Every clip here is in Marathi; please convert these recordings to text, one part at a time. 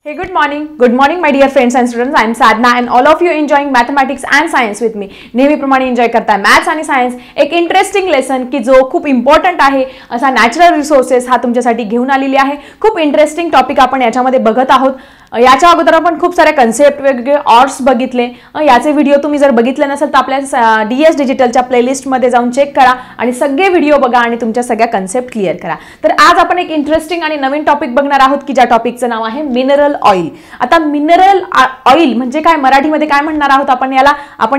Hey, good morning my dear friends and students. I am Sadhna and all of you enjoying mathematics and science with me. नेहमीप्रमाणे एन्जॉय करताय मॅथ्स आणि सायन्स, एक इंटरेस्टिंग लेसन की जो खूप इम्पॉर्टंट आहे असा नॅचरल रिसोर्सेस हा तुमच्यासाठी घेऊन आलेली आहे. खूप इंटरेस्टिंग टॉपिक आपण याच्यामध्ये बघत आहोत. याच्या अगोदर आपण खूप सारे कन्सेप्ट वेगवेगळे ऑर्ड्स बघितले. याचे व्हिडिओ तुम्ही जर बघितले नसेल तर आपल्या DS डिजिटलच्या प्लेलिस्टमध्ये जाऊन चेक करा आणि सगळे व्हिडिओ बघा आणि तुमच्या सगळ्या कन्सेप्ट क्लिअर करा. तर आज आपण एक इंटरेस्टिंग आणि नवीन टॉपिक बघणार आहोत की ज्या टॉपिकचं नाव आहे मिनरल ऑइल. आता मिनरल ऑइल म्हणजे काय, मराठीमध्ये काय म्हणणार आहोत आपण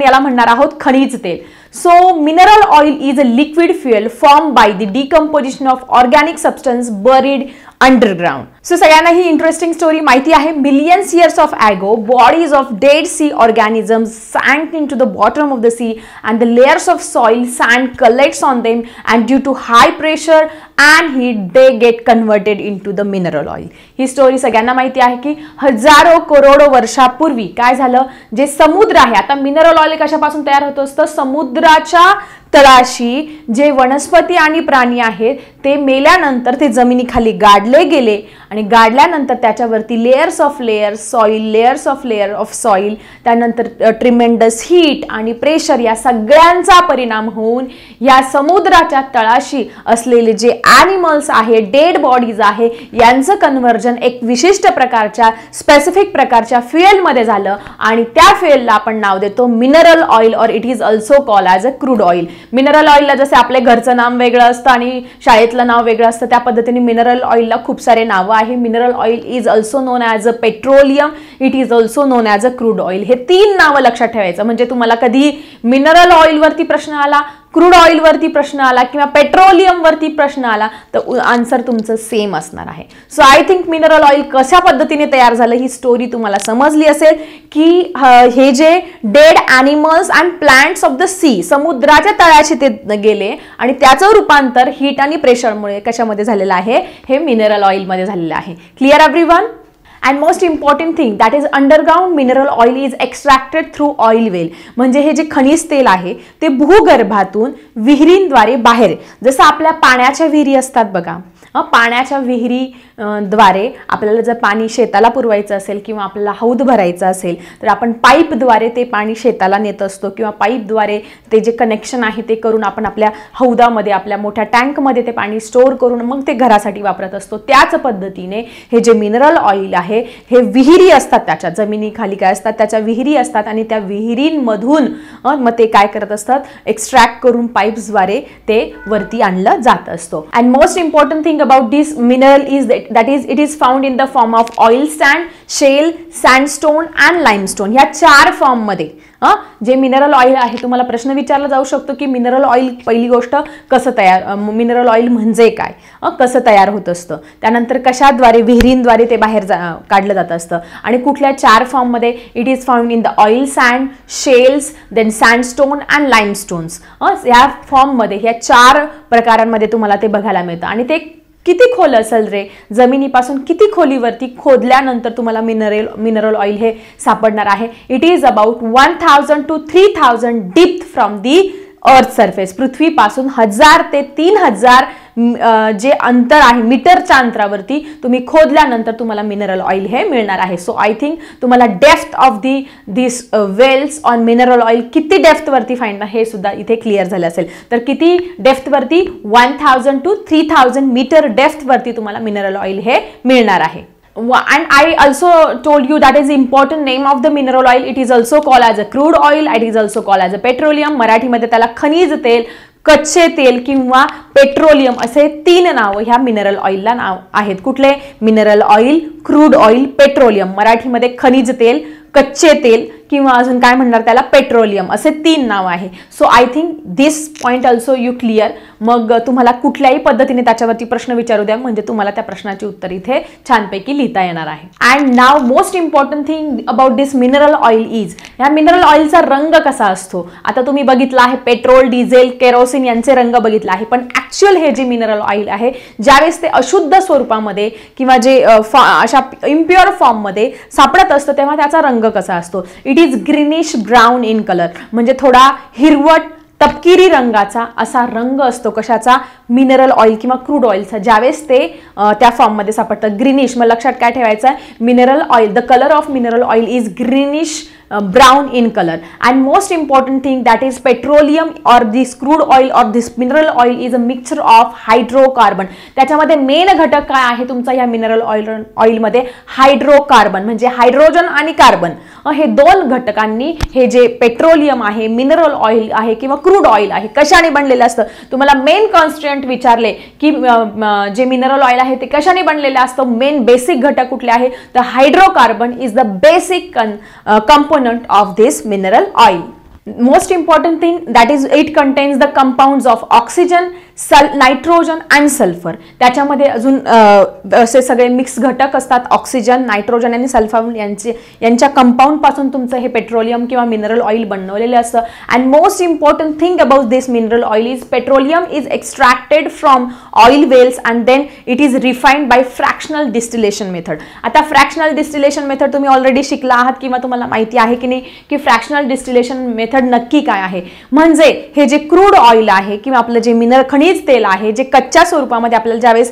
याला म्हणणार आहोत खनिज तेल. So mineral oil is a liquid fuel formed by the decomposition of organic substance buried underground. So सगळ्यांना ही इंटरेस्टिंग स्टोरी माहिती आहे. Millions years of ago, bodies of dead sea organisms sank into the bottom of the sea and the layers of soil sand collects on them and due to high pressure and heat they get converted into the mineral oil. He story सगळ्यांना माहिती आहे की हजारो करोडो वर्षापूर्वी काय झालं, जे समुद्र आहे, आता मिनरल ऑइल कशापासून तयार होत असतं, समुद्राच्या तळाशी जे वनस्पती आणि प्राणी आहेत ते मेल्यानंतर ते जमिनीखाली गाडले गेले आणि गाडल्यानंतर त्याच्यावरती layers of layer of soil, त्यानंतर ट्रिमेंडस हीट आणि प्रेशर या सगळ्यांचा परिणाम होऊन या समुद्राच्या तळाशी असलेले जे ॲनिमल्स आहे, डेड बॉडीज आहे, यांचं कन्व्हर्जन एक विशिष्ट प्रकारच्या स्पेसिफिक प्रकारच्या फ्युएलमध्ये झालं आणि त्या फ्युएलला आपण नाव देतो mineral oil or it is also called as a crude oil. Mineral ऑइलला जसे आपले घरचं नाव वेगळं असतं आणि शाळेतलं नाव वेगळं असतं त्या पद्धतीने मिनरल ऑइलला खूप सारे नावं आहे. Mineral oil is also non as a petroleum, it is also non as a crude oil. हे तीन नावं लक्षात ठेवायचं म्हणजे तुम्हाला कधी मिनरल ऑइल वरती प्रश्न आला, क्रूड ऑइल वरती प्रश्न आला किंवा पेट्रोलियम वरती प्रश्न आला तर आन्सर तुमचं सेम असणार आहे. So I think mineral oil कशा पद्धतीने तयार झालं ही स्टोरी तुम्हाला समजली असेल की हे जे dead animals and plants of the sea, समुद्राच्या तळाशी ते गेले आणि त्याचं रूपांतर हीट आणि प्रेशरमुळे कशामध्ये झालेलं आहे, हे मिनरल ऑइलमध्ये झालेलं आहे. Clear everyone? And most important thing that is underground mineral oil is extracted through oil well. म्हणजे हे जे खनिज तेल आहे ते भूगर्भातून विहिरींद्वारे बाहेर, जसं आपल्या पाण्याच्या विहिरी असतात बघा, पाण्याच्या विहिरीद्वारे आपल्याला जर पाणी शेताला पुरवायचं असेल किंवा आपल्याला हौद भरायचं असेल तर आपण पाईपद्वारे ते पाणी शेताला नेत असतो किंवा पाईपद्वारे ते जे कनेक्शन आहे ते करून आपण आपल्या हौदामध्ये, आपल्या मोठ्या टँकमध्ये ते पाणी स्टोअर करून मग ते घरासाठी वापरत असतो. त्याच पद्धतीने हे जे मिनरल ऑइल आहे हे विहिरी असतात, त्याच्या जमिनीखाली काय असतात, त्याच्या विहिरी असतात आणि त्या विहिरींमधून मग ते काय करत असतात, एक्स्ट्रॅक्ट करून पाईप्सद्वारे ते वरती आणलं जात असतो. And most important thing about this mineral is that it is found in the form of oil sand, shale, sandstone and limestone. ह्या चार फॉर्म मध्ये जे मिनरल ऑइल आहे, तुम्हाला प्रश्न विचारला जाऊ शकतो की मिनरल ऑइल, पहिली गोष्ट कसं तयार, मिनरल ऑइल म्हणजे काय, कसं तयार होत असतं, त्यानंतर कशाद्वारे, विहिरींद्वारे ते बाहेर काढलं जात असतं आणि कुठल्या चार फॉर्म मध्ये, it is found in the oil sand, shales, then sandstone and limestones. या फॉर्म मध्ये, ह्या चार प्रकारांमध्ये तुम्हाला ते बघायला मिळतं आणि ते किती खोल असेल रे, जमिनीपासून किती खोलीवरती खोदल्यानंतर तुम्हाला मिनरल ऑइल हे सापडणार आहे. It is about 1000 to 3000 deep from the earth surface. पृथ्वीपासून 1000 ते 3000 जे अंतर आहे, मीटरच्या अंतरावरती तुम्ही खोदल्यानंतर तुम्हाला मिनरल ऑइल हे मिळणार आहे. सो आय थिंक तुम्हाला depth of this wells on mineral oil किती डेप्थ वरती फाइंड हे सुद्धा इथे क्लिअर झालं असेल. तर किती डेप्थ वरती, 1000 to 3000 मीटर डेप्थ वरती तुम्हाला मिनरल ऑइल हे मिळणार आहे. And I also told you that is important name of the mineral oil. It is also called as a crude oil. It is also called as a petroleum. मराठीमध्ये त्याला खनिज तेल, कच्चे तेल किंवा पेट्रोलियम असे तीन नाव ह्या मिनरल ऑइलला नाव आहेत. कुठले? Mineral oil, crude oil, petroleum. मराठीमध्ये खनिज तेल, कच्चे तेल किंवा अजून काय म्हणणार त्याला, पेट्रोलियम, असे तीन नाव आहे. So I think this point also you clear. मग तुम्हाला कुठल्याही पद्धतीने त्याच्यावरती प्रश्न विचारू द्या म्हणजे तुम्हाला त्या प्रश्नाची उत्तर इथे छानपैकी लिहिता येणार आहे. And now most important thing about this mineral oil is, ह्या मिनरल ऑइलचा रंग कसा असतो. आता तुम्ही बघितला आहे पेट्रोल, डिझेल, केरोसिन यांचे रंग बघितला आहे, पण ऍक्च्युअल हे जे मिनरल ऑइल आहे ज्यावेळेस ते अशुद्ध स्वरूपामध्ये किंवा जे अशा इम्प्युअर फॉर्म मध्ये सापडत असतं तेव्हा त्याचा रंग कसा असतो. It is greenish brown in colour, म्हणजे थोडा हिरवट तपकिरी रंगाचा असा रंग असतो कशाचा, मिनरल ऑइल किंवा क्रूड ऑइलचा, ज्यावेळेस ते त्या फॉर्ममध्ये सापडतं. ग्रीनिश, मग लक्षात काय ठेवायचं आहे, mineral oil, the colour of mineral oil is greenish brown in color. And most important thing, that is petroleum or this crude oil or this mineral oil is a mixture of hydrocarbon. त्याच्यामध्ये मेन घटक काय आहे तुमचा या मिनरल ऑइल मध्ये, हायड्रोकार्बन, म्हणजे हायड्रोजन आणि कार्बन, हे दोन घटकांनी हे जे पेट्रोलियम आहे, मिनरल ऑइल आहे किंवा क्रूड ऑइल आहे, कशाने बनलेलं असतं. तुम्हाला मेन कॉन्स्टिट्यूएंट विचारले की जे मिनरल ऑइल आहे ते कशाने बनलेलं असतं, मेन बेसिक घटक कुठले आहे, तर hydrocarbon is the basic component of this mineral oil. Most important thing, that is it contains the compounds of oxygen, nitrogen and sulphur. त्याच्यामध्ये अजून असे सगळे मिक्स घटक असतात, ऑक्सिजन, नायट्रोजन आणि सल्फर यांच्या कंपाऊंड पासून तुमचं हे पेट्रोलियम किंवा मिनरल ऑइल बनवलेलं असतं. And most important thing about this mineral oil is petroleum is extracted from oil wells and then it is refined by fractional distillation method. आता फ्रॅक्शनल डिस्टिलेशन मेथड तुम्ही ऑलरेडी शिकला आहात किंवा तुम्हाला माहिती आहे की नाही की फ्रॅक्शनल डिस्टिलेशन मेथड नक्की काय आहे. म्हणजे हे जे क्रूड ऑइल आहे किंवा आपलं जे खनिज तेल आहे जे कच्च्या स्वरूपामध्ये आपल्याला ज्यावेळेस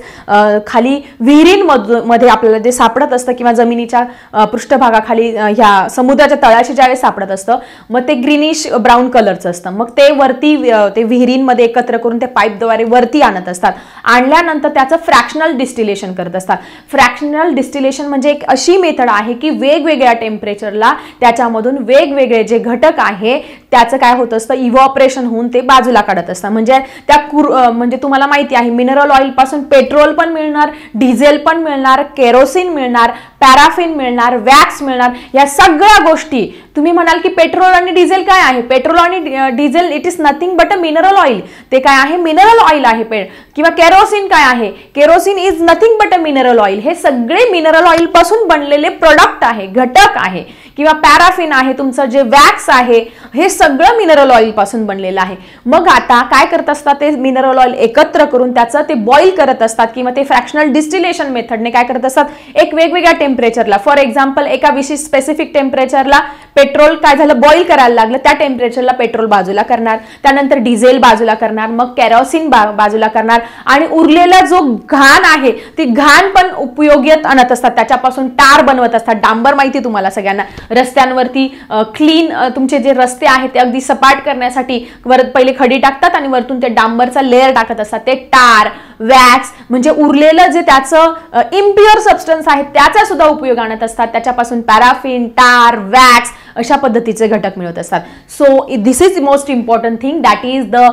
खाली विहिरींमध्ये आपल्याला जे सापडत असतं किंवा जमिनीच्या पृष्ठभागाखाली ह्या समुद्राच्या तळाशी ज्यावेळेस सापडत असतं, मग ते ग्रीनिश ब्राऊन कलरचं असतं. मग ते वरती ते विहिरींमध्ये एकत्र करून ते पाईपद्वारे वरती आणत असतात. आणल्यानंतर त्याचं फ्रॅक्शनल डिस्टिलेशन करत असतात. फ्रॅक्शनल डिस्टिलेशन म्हणजे एक अशी मेथड आहे की वेगवेगळ्या टेम्परेचरला त्याच्यामधून वेगवेगळे जे घटक आहे त्याचं काय होत असतं, इव्हॉपरेशन होऊन ते बाजूला काढत असतात. म्हणजे त्या म्हणजे तुम्हाला माहिती आहे मिनरल ऑइल पासून पेट्रोल पण मिळणार, डिझेल पण मिळणार, केरोसिन मिळणार, पॅराफिन मिळणार, वॅक्स मिळणार. या सगळ्या गोष्टी तुम्ही म्हणाल की पेट्रोल आणि डिझेल काय आहे, पेट्रोल आणि diesel it is nothing but a mineral oil. ते काय आहे, मिनरल ऑइल आहे. किंवा केरोसिन काय आहे, kerosene is nothing but a mineral oil. हे सगळे मिनरल ऑइल पासून बनलेले प्रोडक्ट आहे, घटक आहे. किंवा पॅराफिन आहे, तुमचं जे वॅक्स आहे, हे सगळं मिनरल ऑइल पासून बनलेलं आहे. मग आता काय करत असतात, ते मिनरल ऑइल एकत्र करून त्याचं ते बॉईल करत असतात किंवा ते फ्रॅक्शनल डिस्टिलेशन मेथडने काय करत असतात, एक वेगवेगळ्या टेम्परेचरला, फॉर एक्झाम्पल एका विशिष्ट स्पेसिफिक टेम्परेचरला पेट्रोल काय झालं बॉईल करायला लागलं, त्या टेम्परेचरला पेट्रोल बाजूला करणार, त्यानंतर डिझेल बाजूला करणार, मग केरोसिन बाजूला करणार आणि उरलेला जो घाण आहे ती घाण पण उपयोगात आणत असतात. त्याच्यापासून टार बनवत असतात. डांबर माहिती तुम्हाला सगळ्यांना, रस्त्यांवरती क्लीन तुमचे जे रस्ते आहेत ते अगदी सपाट करण्यासाठी वरत पहिले खडी टाकतात आणि वरतून ते डांबरचा लेअर टाकत असतात. ते टार, वॅक्स म्हणजे उरलेलं जे त्याचं इम्प्युअर सबस्टन्स आहे त्याचा सुद्धा उपयोग आणत असतात. त्याच्यापासून पॅराफिन, टार, वॅक्स अशा पद्धतीचे घटक मिळत असतात. So this is most important thing, that is the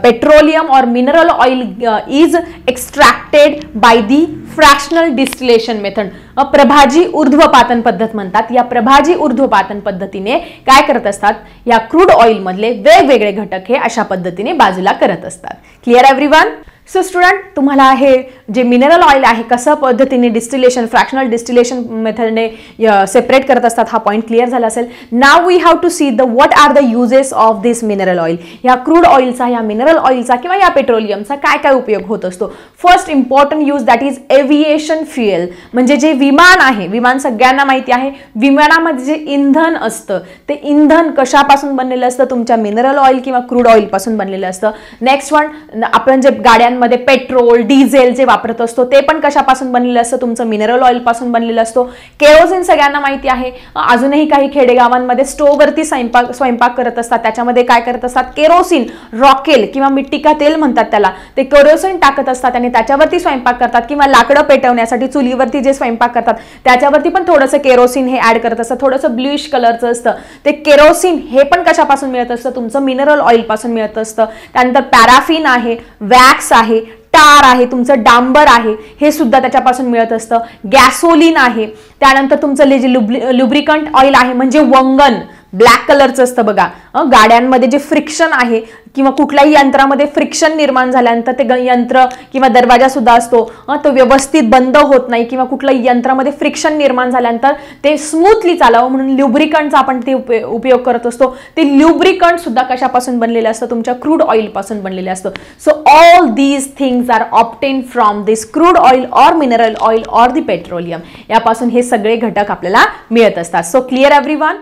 petroleum or mineral oil is extracted by the fractional distillation method. प्रभाजी ऊर्ध्वपातन पद्धत म्हणतात. या प्रभाजी ऊर्ध्वपातन पद्धतीने काय करत असतात, या क्रूड ऑइल मधले वेगवेगळे घटक हे अशा पद्धतीने बाजूला करत असतात. Clear everyone? सो स्टुडंट, तुम्हाला हे जे मिनरल ऑइल आहे कसं पद्धतीने डिस्टिलेशन, फ्रॅक्शनल डिस्टिलेशन मेथडने सेपरेट करत असतात हा पॉईंट क्लिअर झाला असेल. Now we have to see the what are the uses of this mineral oil. या क्रूड ऑइलचा, या मिनरल ऑइलचा किंवा या पेट्रोलियमचा काय काय उपयोग होत असतो. First important use that is aviation fuel. म्हणजे जे विमान आहे, विमान सगळ्यांना माहिती आहे, विमानामध्ये जे इंधन असतं ते इंधन कशापासून बनलेलं असतं, तुमच्या मिनरल ऑइल किंवा क्रूड ऑइल पासून बनलेलं असतं. नेक्स्ट वन, आपण जे गाड्यांमध्ये पेट्रोल, डिझेल जे वापरत असतो ते पण कशापासून बनलेलं असतं, तुमचं मिनरल ऑइल पासून बनलेलं असतो. केरोसिन सगळ्यांना माहिती आहे. अजूनही काही खेडेगावांमध्ये स्टोव्हवरती स्वयंपाक करत असतात. त्याच्यामध्ये काय करत असतात, केरोसिन, रॉकेल किंवा मिट्टी का तेल म्हणतात त्याला, ते केरोसिन टाकत असतात आणि त्याच्यावरती स्वयंपाक करतात. किंवा लाकडं पेटवण्यासाठी चुलीवरती जे स्वयंपाक करतात त्याच्यावरती पण थोडंसं केरोसिन हे ऍड करत असतात. थोडंसं ब्लूइश कलरचं असतं ते केरोसिन. हे पण कशापासून मिळत असतं, तुमचं मिनरल ऑइल पासून मिळत असतं. त्यानंतर पॅराफिन आहे, वॅक्स आहे, टार आहे, तुमचं डांबर आहे, हे सुद्धा त्याच्यापासून मिळत असतं. गॅसोलिन आहे. त्यानंतर तुमचं जे लुब्रिकंट ऑइल आहे म्हणजे वंगन, ब्लॅक कलरचं असतं बघा. गाड्यांमध्ये जे फ्रिक्शन आहे किंवा कुठल्याही यंत्रामध्ये फ्रिक्शन निर्माण झाल्यानंतर ते यंत्र किंवा दरवाजा सुद्धा असतो तो व्यवस्थित बंद होत नाही किंवा कुठल्याही यंत्रामध्ये फ्रिक्शन निर्माण झाल्यानंतर ते स्मूथली चालावं म्हणून ल्युब्रिकंटचा आपण ते उपयोग करत असतो. ते ल्युब्रिकंट सुद्धा कशापासून बनलेलं असतं, तुमच्या क्रूड ऑइल पासून बनलेलं असतं. So all these things are obtain from this crude oil or mineral oil or the petroleum. यापासून हे सगळे घटक आपल्याला मिळत असतात. So clear everyone?